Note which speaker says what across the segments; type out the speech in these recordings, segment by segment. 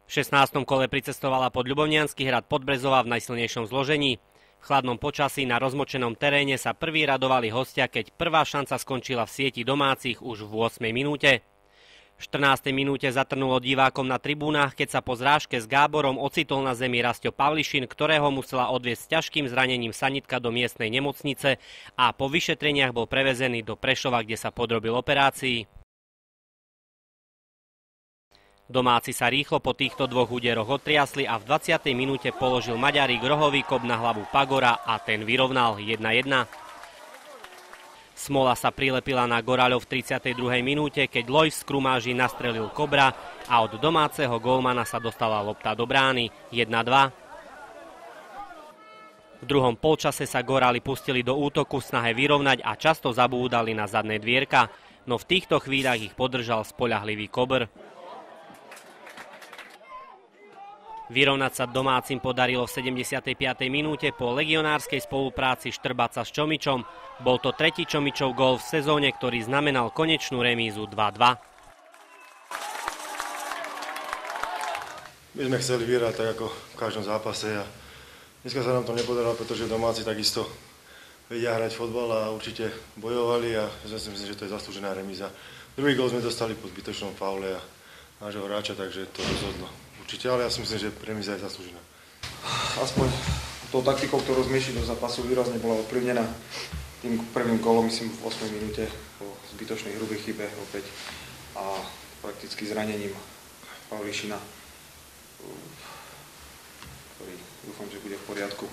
Speaker 1: V 16. kole pricestovala pod Ľubovniansky hrad Podbrezová v najsilnejšom zložení. V chladnom počasí na rozmočenom teréne sa prví radovali hostia, keď prvá šanca skončila v sieti domácich už v 8. minúte. V 14. minúte zatrnulo divákom na tribúnach, keď sa po zrážke s Gáborom ocitol na zemi Rastio Pavlišin, ktorého musela odviesť s ťažkým zranením sanitka do miestnej nemocnice a po vyšetreniach bol prevezený do Prešova, kde sa podrobil operácii. Domáci sa rýchlo po týchto dvoch úderoch otriasli a v 20. minúte položil Maďarík rohový kop na hlavu Pagora a ten vyrovnal 1-1. Smola sa prilepila na Goraľov v 32. minúte, keď Lojs z Krumáži nastrelil Kobra a od domáceho gólmana sa dostala lopta do brány 1-2. V druhom polčase sa Goráli pustili do útoku v snahe vyrovnať a často zabúdali na zadné dvierka, no v týchto chvíľach ich podržal spoľahlivý Kobr. Vyrovnať sa domácim podarilo v 75. minúte po legionárskej spolupráci Štrbaca s Čomičom. Bol to tretí Čomičov gól v sezóne, ktorý znamenal konečnú remízu 2-2.
Speaker 2: My sme chceli vyhrať tak ako v každom zápase a dneska sa nám to nepodarilo, pretože domáci takisto vedia hrať fotbal a určite bojovali a myslím, že to je zaslúžená remíza. Druhý gól sme dostali po zbytočnom faule a nášho hráča, takže to rozhodlo. Určite, ale ja si myslím, že remíza je zaslúžená.
Speaker 3: Aspoň tou taktikou, ktorú sme išli do zápasu, výrazne bola ovplyvnená tým prvým gólom, myslím v 8. minúte, po zbytočnej hrubej chybe opäť a prakticky zranením Pavlišina, ktorý dúfam, že bude v poriadku.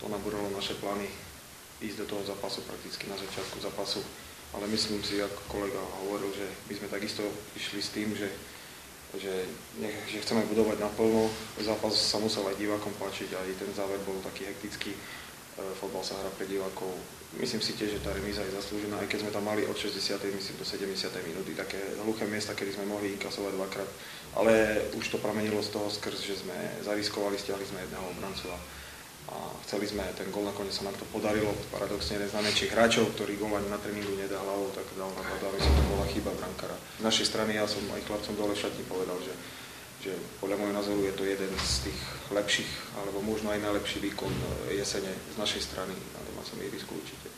Speaker 3: To nabúralo naše plány ísť do toho zápasu prakticky na začiatku zápasu, ale myslím si, ako kolega hovoril, že my sme takisto išli s tým, že chceme budovať naplno. Zápas sa musel aj divákom páčiť, aj ten záver bol taký hektický. Fotbal sa hrá pre divákov. Myslím si tiež, že tá remíza je zaslúžená, aj keď sme tam mali od 60. myslím do 70. minúty také hluché miesta, kedy sme mohli inkasovať dvakrát. Ale už to pramenilo z toho skrz, že sme zariskovali, stiahli sme jedného obrancu a chceli sme ten gól, nakoniec sa nám to podarilo. Paradoxne jeden z najmenších hráčov, ktorý gól ani na tréningu nedá hlavou, tak dal na pravdu, aby som to bola chyba brankára. Z našej strany ja som aj chlapcom dole v šatni povedal, že podľa môjho názoru je to jeden z tých lepších, alebo možno aj najlepší výkon jesene z našej strany na domácom ihrisku určite.